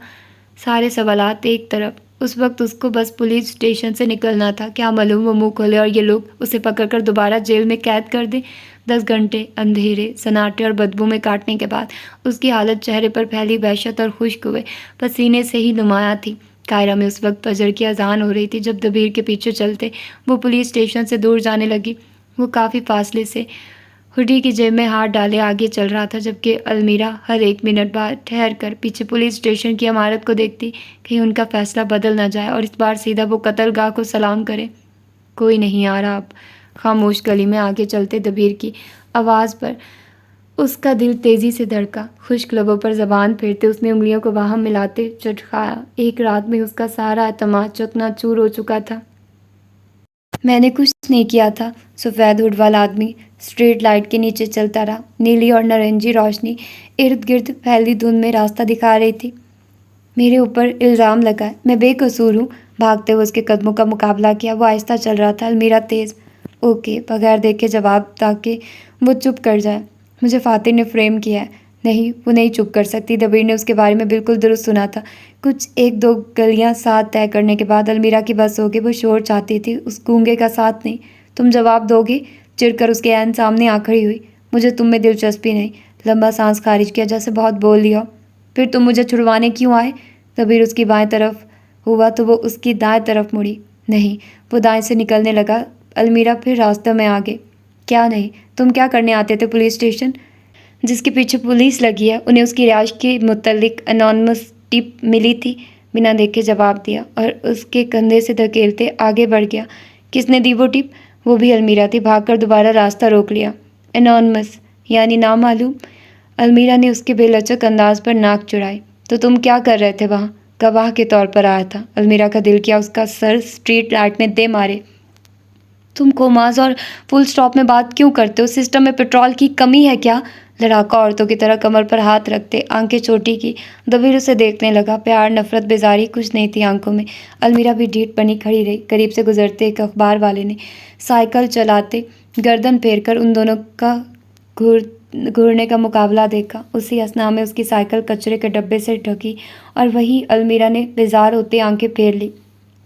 سارے سوالات ایک طرف۔ اس وقت اس کو بس پولیس اسٹیشن سے نکلنا تھا۔ کیا معلوم وہ منہ کھولے اور یہ لوگ اسے پکڑ کر دوبارہ جیل میں قید کر دیں۔ 10 گھنٹے اندھیرے، سناٹے اور بدبو میں کاٹنے کے بعد اس کی حالت چہرے پر پھیلی وحشت اور خشک ہوئے پسینے سے ہی نمایاں تھی۔ قاہرہ میں اس وقت فجر کی اذان ہو رہی تھی جب دبیر کے پیچھے چلتے وہ پولیس اسٹیشن سے دور جانے لگی۔ وہ کافی فاصلے سے ہوڈی کی جیب میں ہاتھ ڈالے آگے چل رہا تھا، جبکہ المیرا ہر 1 منٹ بعد ٹھہر کر پیچھے پولیس اسٹیشن کی عمارت کو دیکھتی، کہیں ان کا فیصلہ بدل نہ جائے اور اس بار سیدھا وہ قتل گاہ کو سلام کرے۔ کوئی نہیں آ رہا اب۔ خاموش گلی میں آگے چلتے دبیر کی آواز پر اس کا دل تیزی سے دھڑکا۔ خشک لبوں پر زبان پھیرتے اس نے انگلیوں کو باہم ملاتے چٹکایا۔ ایک رات میں اس کا سارا اعتماد چکنا چور ہو چکا تھا۔ میں نے کچھ نہیں کیا تھا۔ سفید ہوڈ والا آدمی اسٹریٹ لائٹ کے نیچے چلتا رہا۔ نیلی اور نارنجی روشنی ارد گرد پھیلی دھند میں راستہ دکھا رہی تھی۔ میرے اوپر الزام لگا ہے، میں بے قصور ہوں۔ بھاگتے ہوئے اس کے قدموں کا مقابلہ کیا۔ وہ آہستہ چل رہا تھا۔ المیرا تیز اوکے بغیر دیکھے جواب تاکہ وہ چپ کر جائے۔ مجھے فاتح نے فریم کیا ہے۔ نہیں، وہ نہیں چپ کر سکتی۔ دبیر نے اس کے بارے میں بالکل درست سنا تھا۔ کچھ 1-2 گلیاں ساتھ طے کرنے کے بعد المیرا کی بس ہو گئی۔ وہ شور چاہتی تھی، اس گونگے کا ساتھ نہیں۔ تم جواب دو گے؟ چڑھ کر اس کے عین سامنے آ کھڑی ہوئی۔ مجھے تم میں دلچسپی نہیں۔ لمبا سانس خارج کیا جیسے بہت بول لیا۔ پھر تم مجھے چھڑوانے کیوں آئے؟ دبیر اس کی بائیں طرف ہوا تو وہ اس کی دائیں طرف مڑی۔ نہیں۔ وہ دائیں سے نکلنے لگا۔ المیرا پھر راستے میں آگے۔ کیا نہیں؟ تم کیا کرنے آتے تھے پولیس اسٹیشن؟ جس کے پیچھے پولیس لگی ہے انہیں اس کی رہائش کے متعلق انونیمس ٹپ ملی تھی۔ بنا دیکھے جواب دیا اور اس کے کندھے سے دھکیلتے آگے بڑھ گیا۔ کس نے دی وہ ٹپ؟ وہ بھی المیرا تھی۔ بھاگ کر دوبارہ راستہ روک لیا۔ انونیمس یعنی نامعلوم؟ المیرا نے اس کے بے لچک انداز پر ناک چڑھائی۔ تو تم کیا کر رہے تھے وہاں؟ گواہ کے طور پر آیا تھا۔ المیرا کا دل کیا اس کا سر اسٹریٹ لائٹ میں دے مارے۔ تم کوماز اور فل سٹاپ میں بات کیوں کرتے ہو؟ سسٹم میں پیٹرول کی کمی ہے کیا؟ لڑاکا عورتوں کی طرح کمر پر ہاتھ رکھتے آنکھیں چھوٹی کی دبیر اسے دیکھنے لگا۔ پیار، نفرت، بیزاری کچھ نہیں تھی آنکھوں میں۔ المیرا بھی ڈھیٹ بنی کھڑی رہی۔ قریب سے گزرتے ایک اخبار والے نے سائیکل چلاتے گردن پھیر کر ان دونوں کا گھورنے کا مقابلہ دیکھا۔ اسی اثنا میں اس کی سائیکل کچرے کے ڈبے سے ڈھکی اور وہی المیرا نے بیزار ہوتے آنکھیں پھیر لی۔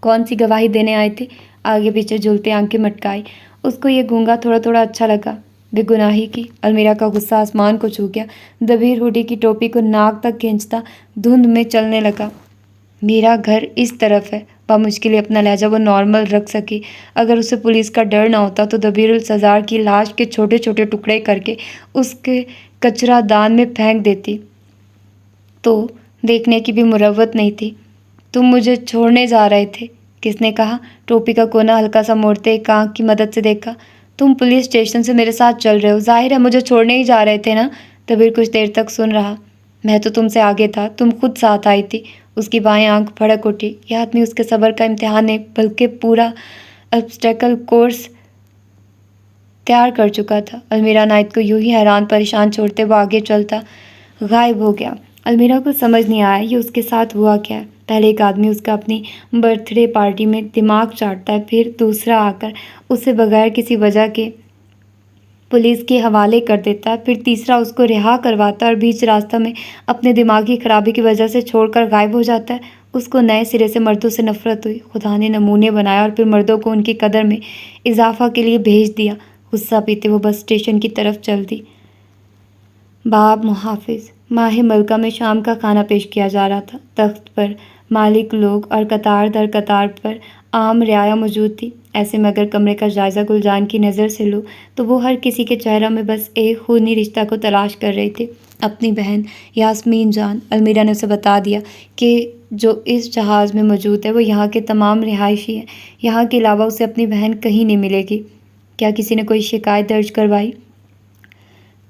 کون سی گواہی دینے آئے تھے؟ آگے پیچھے جھولتے آنکھیں مٹکائی۔ اس کو یہ گونگا تھوڑا تھوڑا اچھا لگا۔ بے گناہی کی۔ المیرا کا غصہ آسمان کو چھو گیا۔ دبیر ہوڈی کی ٹوپی کو ناک تک کھینچتا دھند میں چلنے لگا۔ میرا گھر اس طرف ہے۔ بامشکل اپنا لہجہ وہ نارمل رکھ سکی۔ اگر اسے پولیس کا ڈر نہ ہوتا تو دبیر السزار کی لاش کے چھوٹے چھوٹے ٹکڑے کر کے اس کے کچرا دان میں پھینک دیتی تو دیکھنے کی بھی مروت نہیں تھی۔ تم مجھے چھوڑنے جا رہے تھے؟ کس نے کہا؟ ٹوپی کا کونا ہلکا سا موڑتے ایک آنکھ کی مدد سے دیکھا۔ تم پولیس اسٹیشن سے میرے ساتھ چل رہے ہو، ظاہر ہے مجھے چھوڑنے ہی جا رہے تھے نا؟ دبیر کچھ دیر تک سن رہا۔ میں تو تم سے آگے تھا، تم خود ساتھ آئی تھی۔ اس کی بائیں آنکھ بھڑک اٹھی۔ یہ آدمی اس کے صبر کا امتحان نہیں بلکہ پورا ابسٹیکل کورس تیار کر چکا تھا۔ المیرا نائت کو یوں ہی حیران پریشان چھوڑتے وہ آگے چلتا غائب ہو گیا۔ المیرا کو سمجھ نہیں آیا یہ اس کے ساتھ ہوا کیا ہے۔ پہلے ایک آدمی اس کا اپنی برتھ ڈے پارٹی میں دماغ چاٹتا ہے، پھر دوسرا آ کر اسے بغیر کسی وجہ کے پولیس کے حوالے کر دیتا ہے، پھر تیسرا اس کو رہا کرواتا ہے اور بیچ راستہ میں اپنے دماغی خرابی کی وجہ سے چھوڑ کر غائب ہو جاتا ہے۔ اس کو نئے سرے سے مردوں سے نفرت ہوئی۔ خدا نے نمونے بنایا اور پھر مردوں کو ان کی قدر میں اضافہ کے لیے بھیج دیا۔ غصہ پیتے وہ بس اسٹیشن کی طرف چل دی۔ باب محافظ۔ ماہ ملکہ میں شام کا کھانا پیش کیا جا رہا تھا۔ تخت پر مالک لوگ اور قطار در قطار پر عام رعایا موجود تھی۔ ایسے میں اگر کمرے کا جائزہ گلجان کی نظر سے لو تو وہ ہر کسی کے چہرہ میں بس ایک خونی رشتہ کو تلاش کر رہی تھی، اپنی بہن یاسمین جان۔ المیرا نے اسے بتا دیا کہ جو اس جہاز میں موجود ہے وہ یہاں کے تمام رہائشی ہیں۔ یہاں کے علاوہ اسے اپنی بہن کہیں نہیں ملے گی۔ کیا کسی نے کوئی شکایت درج کروائی؟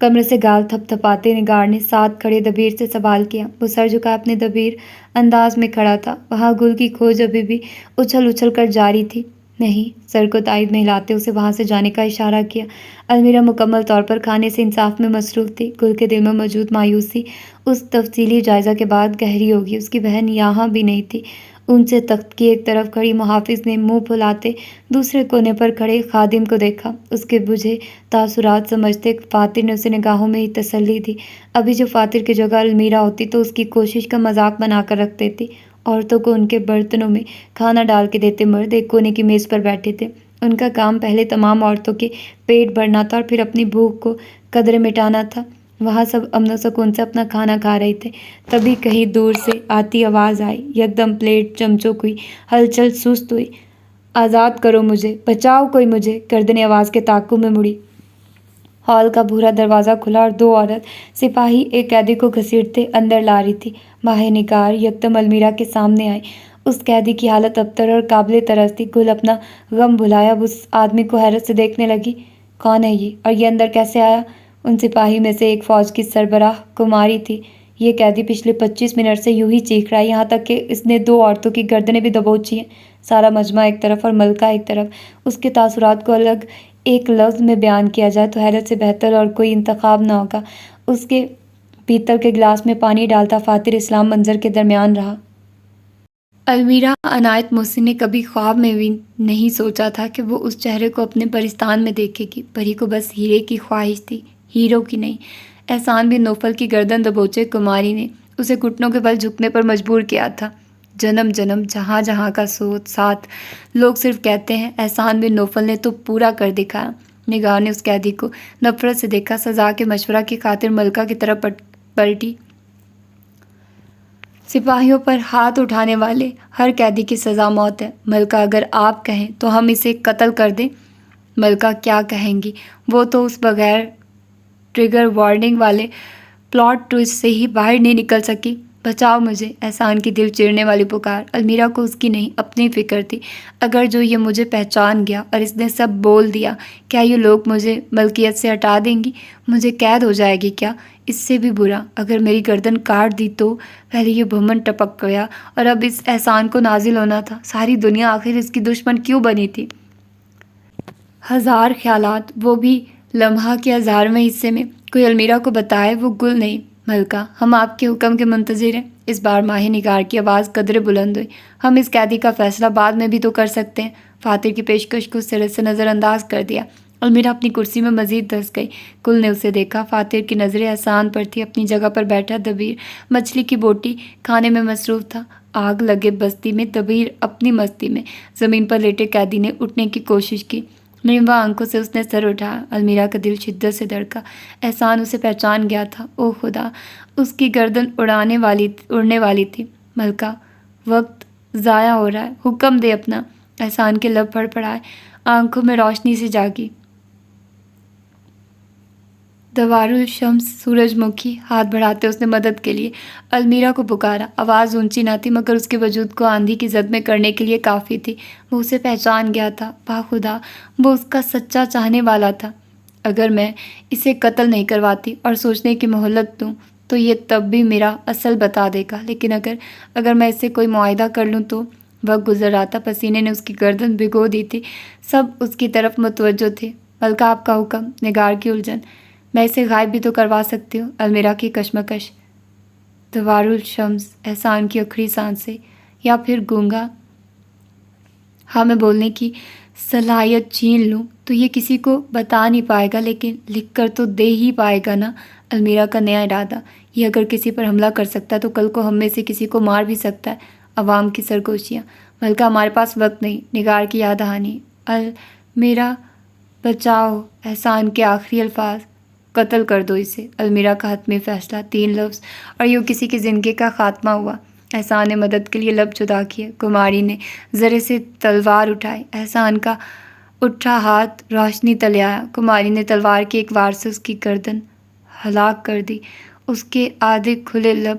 کمرے سے گال تھپ تھپاتے نگار نے ساتھ کھڑے دبیر سے سوال کیا۔ وہ سر جھکا اپنے دبیر انداز میں کھڑا تھا۔ وہاں گل کی کھوج ابھی بھی اچھل اچھل کر جاری تھی۔ نہیں، سر کو تائید میں ہلاتے اسے وہاں سے جانے کا اشارہ کیا۔ المیرا مکمل طور پر کھانے سے انصاف میں مصروف تھی۔ گل کے دل میں موجود مایوسی اس تفصیلی جائزہ کے بعد گہری ہوگی۔ اس کی بہن یہاں بھی نہیں تھی۔ ان سے تخت کی ایک طرف کھڑی محافظ نے منہ پھلاتے دوسرے کونے پر کھڑے خادم کو دیکھا۔ اس کے بجھے تاثرات سمجھتے فاتر نے اسے نگاہوں میں ہی تسلی دی۔ ابھی جو فاتر کی جگہ المیرا ہوتی تو اس کی کوشش کا مذاق بنا کر رکھ دیتی۔ عورتوں کو ان کے برتنوں میں کھانا ڈال کے دیتے مرد ایک کونے کی میز پر بیٹھے تھے۔ ان کا کام پہلے تمام عورتوں کے پیٹ بھرنا تھا اور پھر اپنی بھوک کو قدرے مٹانا تھا۔ وہاں سب امن و سکون سے اپنا کھانا کھا رہے تھے، تبھی کہیں دور سے آتی آواز آئی۔ یکدم پلیٹ چمچوں کی ہلچل سست ہوئی۔ آزاد کرو مجھے، بچاؤ کوئی مجھے، گردنیں آواز کے تعاقب میں مڑی۔ ہال کا بھورا دروازہ کھلا اور دو عورت سپاہی ایک قیدی کو گھسیٹتے اندر لا رہی تھی۔ ماہ نگار یکدم المیرا کے سامنے آئی۔ اس قیدی کی حالت ابتر اور قابل ترس تھی۔ گل اپنا غم بھلایا اب اس آدمی کو حیرت سے دیکھنے لگی۔ کون ہے یہ اور یہ اندر کیسے آیا؟ ان سپاہی میں سے ایک فوج کی سربراہ کماری تھی۔ یہ قیدی پچھلے 25 منٹ سے یوں ہی چیخ رہا ہے، یہاں تک کہ اس نے 2 عورتوں کی گردنیں بھی دبوچی ہیں۔ سارا مجمع ایک طرف اور ملکہ ایک طرف۔ اس کے تاثرات کو الگ ایک لفظ میں بیان کیا جائے تو حیرت سے بہتر اور کوئی انتخاب نہ ہوگا۔ اس کے پیتل کے گلاس میں پانی ڈالتا فاتر اسلام منظر کے درمیان رہا۔ المیرا عنایت محسن نے کبھی خواب میں بھی نہیں سوچا تھا کہ وہ اس چہرے کو اپنے پرستان میں دیکھے گی۔ پری کو بس ہیرے کی خواہش تھی، ہیرو کی نہیں۔ احسان بن نوفل کی گردن دبوچے کماری نے اسے گھٹنوں کے بل جھکنے پر مجبور کیا تھا۔ جنم جنم جہاں جہاں کا سوت ساتھ لوگ صرف کہتے ہیں احسان بن نوفل نے تو پورا کر دکھایا۔ نگار نے اس قیدی کو نفرت سے دیکھا، سزا کے مشورہ کی خاطر ملکہ کی طرف پلٹی۔ سپاہیوں پر ہاتھ اٹھانے والے ہر قیدی کی سزا موت ہے۔ ملکہ اگر آپ کہیں تو ہم اسے قتل کر دیں؟ ملکہ کیا کہیں گی؟ وہ تو اس بغیر ٹریگر وارننگ والے پلاٹ ٹوئسٹ سے ہی باہر نہیں نکل سکی۔ بچاؤ مجھے، احسان کی دل چیرنے والی پکار۔ المیرا کو اس کی نہیں اپنی فکر تھی۔ اگر جو یہ مجھے پہچان گیا اور اس نے سب بول دیا، کیا یہ لوگ مجھے ملکیت سے ہٹا دیں گی؟ مجھے قید ہو جائے گی کیا؟ اس سے بھی برا اگر میری گردن کاٹ دی تو؟ پہلے یہ بھومن ٹپک گیا اور اب اس احسان کو نازل ہونا تھا۔ ساری دنیا آخر اس کی دشمن کیوں بنی تھی؟ ہزار خیالات، وہ بھی لمحہ کے 1000ویں حصے میں کوئی المیرا کو بتائے وہ گل نہیں۔ ملکہ، ہم آپ کے حکم کے منتظر ہیں۔ اس بار ماہ نگار کی آواز قدرے بلند ہوئی۔ ہم اس قیدی کا فیصلہ بعد میں بھی تو کر سکتے ہیں۔ فاتر کی پیشکش کو سرے سے نظر انداز کر دیا۔ المیرا اپنی کرسی میں مزید دھس گئی۔ کل نے اسے دیکھا۔ فاتر کی نظریں احسان پر تھی۔ اپنی جگہ پر بیٹھا دبیر مچھلی کی بوٹی کھانے میں مصروف تھا۔ آگ لگے بستی میں دبیر اپنی مستی میں۔ زمین پر لیٹے قیدی نے اٹھنے کی کوشش کی۔ نرموا آنکھوں سے اس نے سر اٹھایا۔ المیرا کا دل شدت سے دھڑکا۔ احسان اسے پہچان گیا تھا۔ او خدا! اس کی گردن اڑنے والی تھی۔ ملکہ، وقت ضائع ہو رہا ہے، حکم دے اپنا۔ احسان کے لب پھڑپڑائے، آنکھوں میں روشنی سی جاگی۔ دوارالشمس سورج مکھی ہاتھ بڑھاتے اس نے مدد کے لیے المیرا کو پکارا۔ آواز اونچی نہ تھی مگر اس کے وجود کو آندھی کی زد میں کرنے کے لیے کافی تھی۔ وہ اسے پہچان گیا تھا۔ باخدا، وہ اس کا سچا چاہنے والا تھا۔ اگر میں اسے قتل نہیں کرواتی اور سوچنے کی مہلت دوں تو یہ تب بھی میرا اصل بتا دے گا، لیکن اگر میں اس سے کوئی معاہدہ کر لوں تو… وقت گزر رہا تھا۔ پسینے نے اس کی گردن بھگو دی تھی۔ سب اس کی طرف متوجہ تھے۔ ملکہ، آپ کا حکم۔ نگار کی الجھن۔ میں اسے غائب بھی تو کروا سکتی ہوں۔ المیرا کی کشمکش۔ دوارالشمس احسان کی اکھڑی سانسیں۔ یا پھر گونگا؟ ہاں، میں بولنے کی صلاحیت چھین لوں تو یہ کسی کو بتا نہیں پائے گا، لیکن لکھ کر تو دے ہی پائے گا نا۔ المیرا کا نیا ارادہ۔ یہ اگر کسی پر حملہ کر سکتا ہے تو کل کو ہم میں سے کسی کو مار بھی سکتا ہے۔ عوام کی سرگوشیاں۔ ملکہ، ہمارے پاس وقت نہیں۔ نگار کی یاد دہانی۔ المیرا بچاؤ۔ احسان کے آخری الفاظ۔ قتل کر دو اسے۔ المیرا کا حتمی فیصلہ۔ 3 لفظ اور یوں کسی کی زندگی کا خاتمہ ہوا۔ احسان نے مدد کے لیے لب جدا کیے۔ کماری نے ذرے سے تلوار اٹھائی۔ احسان کا اٹھا ہاتھ روشنی تلے آیا۔ کماری نے تلوار کے ایک وار سے اس کی گردن ہلاک کر دی۔ اس کے آدھے کھلے لب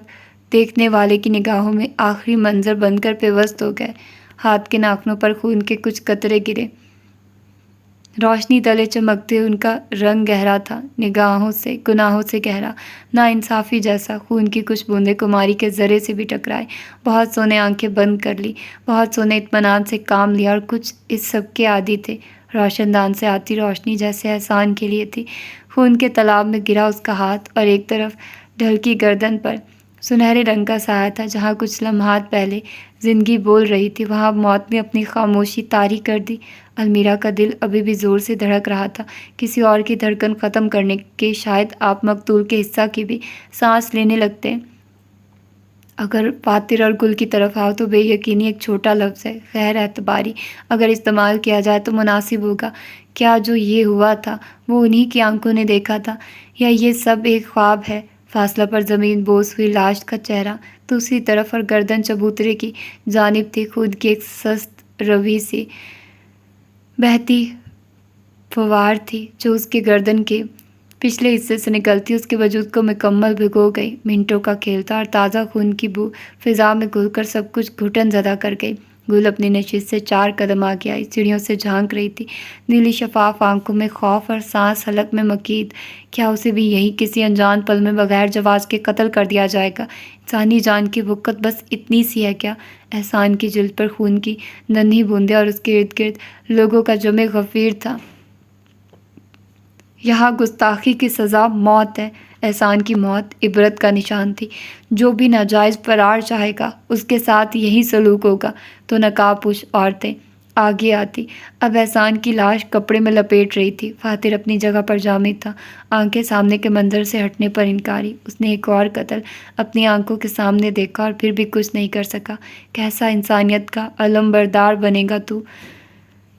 دیکھنے والے کی نگاہوں میں آخری منظر بن کر پیوست ہو گئے۔ ہاتھ کے ناخنوں پر خون کے کچھ قطرے گرے۔ روشنی تلے چمکتے ان کا رنگ گہرا تھا، گناہوں سے گہرا، نا انصافی جیسا۔ خون کی کچھ بوندیں کماری کے ذرے سے بھی ٹکرائی۔ بہت سو نے آنکھیں بند کر لی، بہت سو نے اطمینان سے کام لیا، اور کچھ اس سب کے عادی تھے۔ روشن دان سے آتی روشنی جیسے احسان کے لیے تھی۔ خون کے تالاب میں گرا اس کا ہاتھ، اور ایک طرف ڈھلکی گردن پر سنہرے رنگ کا سایہ تھا۔ جہاں کچھ لمحات پہلے زندگی بول رہی تھی، وہاں موت نے اپنی خاموشی طاری کر دی۔ المیرا کا دل ابھی بھی زور سے دھڑک رہا تھا، کسی اور کی دھڑکن ختم کرنے کے۔ شاید آپ مقتول کے حصہ کی بھی سانس لینے لگتے۔ اگر فاتر اور گل کی طرف آؤ تو بے یقینی ایک چھوٹا لفظ ہے، غیر اعتباری۔ اگر استعمال کیا جائے تو مناسب ہوگا۔ کیا جو یہ ہوا تھا وہ انہی کی آنکھوں نے دیکھا تھا، یا یہ سب ایک خواب ہے؟ فاصلہ پر زمین بوس ہوئی لاش کا چہرہ دوسری طرف اور گردن چبوترے کی جانب تھی۔ خود کی ایک سست روی سی بہتی فوار تھی جو اس کے گردن کے پچھلے حصے سے نکلتی اس کے وجود کو مکمل بھگو گئی۔ منٹوں کا کھیل تھا، اور تازہ خون کی بو فضا میں گھل کر سب کچھ گھٹن زدہ کر گئی۔ گل اپنی نشست سے 4 قدم آگے آئی، سیڑھیوں سے جھانک رہی تھی، نیلی شفاف آنکھوں میں خوف اور سانس حلق میں مکید۔ کیا اسے بھی یہی کسی انجان پل میں بغیر جواز کے قتل کر دیا جائے گا؟ انسانی جان کی وقت بس اتنی سی ہے کیا؟ احسان کی جلد پر خون کی ننھی بوندیں اور اس کے ارد گرد لوگوں کا جمع غفیر تھا۔ یہاں گستاخی کی سزا موت ہے۔ احسان کی موت عبرت کا نشان تھی۔ جو بھی ناجائز فرار چاہے گا اس کے ساتھ یہی سلوک ہوگا۔ تو نقاب پوش عورتیں آگے آتی۔ اب احسان کی لاش کپڑے میں لپیٹ رہی تھی۔ فاتر اپنی جگہ پر جامد تھا، آنکھیں سامنے کے منظر سے ہٹنے پر انکاری۔ اس نے ایک اور قتل اپنی آنکھوں کے سامنے دیکھا اور پھر بھی کچھ نہیں کر سکا۔ کیسا انسانیت کا علمبردار بنے گا تو؟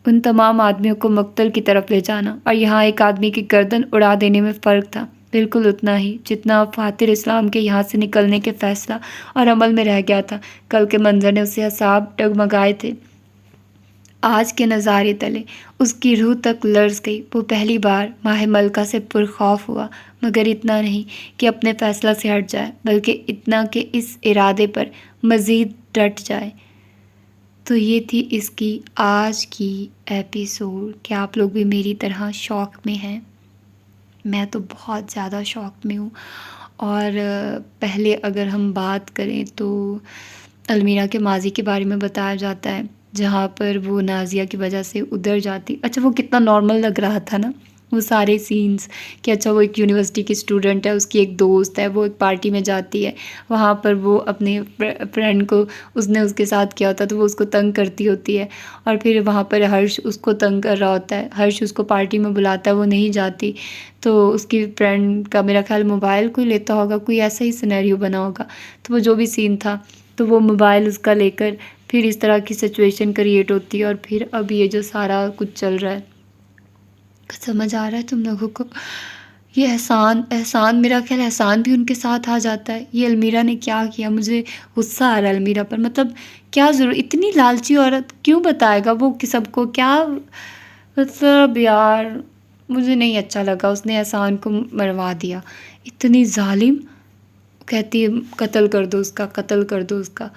ان تمام آدمیوں کو مقتل کی طرف لے جانا، اور یہاں ایک آدمی کی گردن اڑا دینے میں فرق تھا، بالکل اتنا ہی جتنا اب فاتر اسلام کے یہاں سے نکلنے کے فیصلہ اور عمل میں رہ گیا تھا۔ کل کے منظر نے اسے اعصاب ڈگمگائے تھے، آج کے نظارے تلے اس کی روح تک لرز گئی۔ وہ پہلی بار ماہ ملکہ سے پرخوف ہوا، مگر اتنا نہیں کہ اپنے فیصلہ سے ہٹ جائے، بلکہ اتنا کہ اس ارادے پر مزید ڈٹ جائے۔ تو یہ تھی اس کی آج کی ایپیسوڈ۔ کیا آپ لوگ بھی میری طرح شوق میں ہیں؟ میں تو بہت زیادہ شوق میں ہوں۔ اور پہلے اگر ہم بات کریں تو المیرا کے ماضی کے بارے میں بتایا جاتا ہے، جہاں پر وہ نازیہ کی وجہ سے ادھر جاتی۔ اچھا، وہ کتنا نارمل لگ رہا تھا نا، وہ سارے سینس کہ اچھا وہ ایک یونیورسٹی کی اسٹوڈنٹ ہے، اس کی ایک دوست ہے، وہ ایک پارٹی میں جاتی ہے، وہاں پر وہ اپنے فرینڈ کو اس نے اس کے ساتھ کیا ہوتا ہے تو وہ اس کو تنگ کرتی ہوتی ہے، اور پھر وہاں پر ہرش اس کو تنگ کر رہا ہوتا ہے، ہرش اس کو پارٹی میں بلاتا ہے، وہ نہیں جاتی، تو اس کی فرینڈ کا میرا خیال موبائل کوئی لیتا ہوگا، کوئی ایسا ہی سینیریو بنا ہوگا، تو وہ جو بھی سین تھا تو وہ موبائل اس کا لے کر پھر اس طرح کی سچویشن کریٹ ہوتی ہے، اور پھر اب یہ جو سارا کچھ چل رہا ہے سمجھ آ رہا ہے تم لوگوں کو؟ یہ احسان میرا خیال احسان بھی ان کے ساتھ آ جاتا ہے. یہ المیرا نے کیا کیا، مجھے غصہ آ رہا ہے المیرا پر. مطلب کیا ضرور اتنی لالچی عورت کیوں بتائے گا وہ کہ سب کو کیا، مطلب یار مجھے نہیں اچھا لگا. اس نے احسان کو مروا دیا، اتنی ظالم. کہتی ہے قتل کر دو اس کا، قتل کر دو اس کا.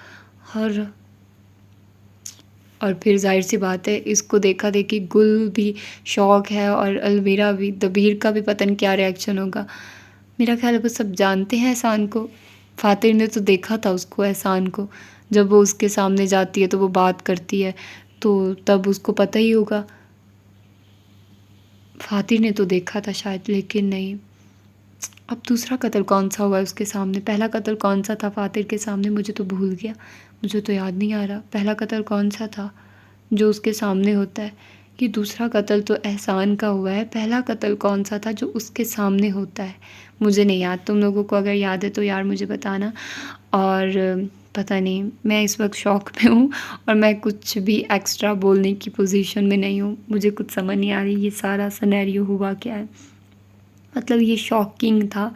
اور پھر ظاہر سی بات ہے اس کو دیکھا دیکھی گل بھی شوق ہے، اور المیرا بھی. دبیر کا بھی پتہ نہیں کیا ریاکشن ہوگا. میرا خیال ہے وہ سب جانتے ہیں احسان کو. فاتر نے تو دیکھا تھا اس کو، احسان کو، جب وہ اس کے سامنے جاتی ہے تو وہ بات کرتی ہے، تو تب اس کو پتہ ہی ہوگا. فاتر نے تو دیکھا تھا شاید، لیکن نہیں. اب دوسرا قتل کون سا ہوا اس کے سامنے؟ پہلا قتل کون سا تھا فاتر کے سامنے؟ مجھے تو بھول گیا، مجھے تو یاد نہیں آ رہا. پہلا قتل کون سا تھا جو اس کے سامنے ہوتا ہے؟ یہ دوسرا قتل تو احسان کا ہوا ہے. پہلا قتل کون سا تھا جو اس کے سامنے ہوتا ہے؟ مجھے نہیں یاد. تم لوگوں کو اگر یاد ہے تو یار مجھے بتانا. اور پتہ نہیں، میں اس وقت شوق میں ہوں اور میں کچھ بھی ایکسٹرا بولنے کی پوزیشن میں نہیں ہوں. مجھے کچھ سمجھ نہیں آ رہی یہ سارا سینیریو ہوا کیا ہے. مطلب یہ شاکنگ تھا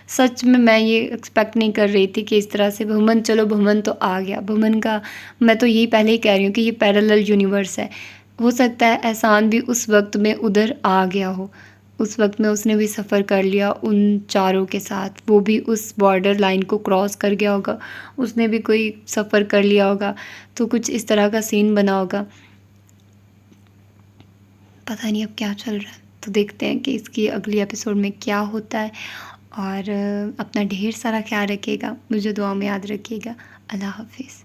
سچ میں یہ ایکسپیکٹ نہیں کر رہی تھی کہ اس طرح سے بھومن. چلو بھومن تو آ گیا، بھومن کا میں تو یہی پہلے ہی کہہ رہی ہوں کہ یہ پیرالل یونیورس ہے. ہو سکتا ہے احسان بھی اس وقت میں ادھر آ گیا ہو، اس وقت میں اس نے بھی سفر کر لیا ان چاروں کے ساتھ. وہ بھی اس بارڈر لائن کو کراس کر گیا ہوگا، اس نے بھی کوئی سفر کر لیا ہوگا، تو کچھ اس طرح کا سین بنا ہوگا. پتہ نہیں اب کیا چل رہا ہے. تو دیکھتے ہیں کہ اس کی اگلی ایپیسوڈ میں کیا ہوتا ہے. اور اپنا ڈھیر سارا خیال رکھیے گا، مجھے دعا میں یاد رکھیے گا. اللہ حافظ.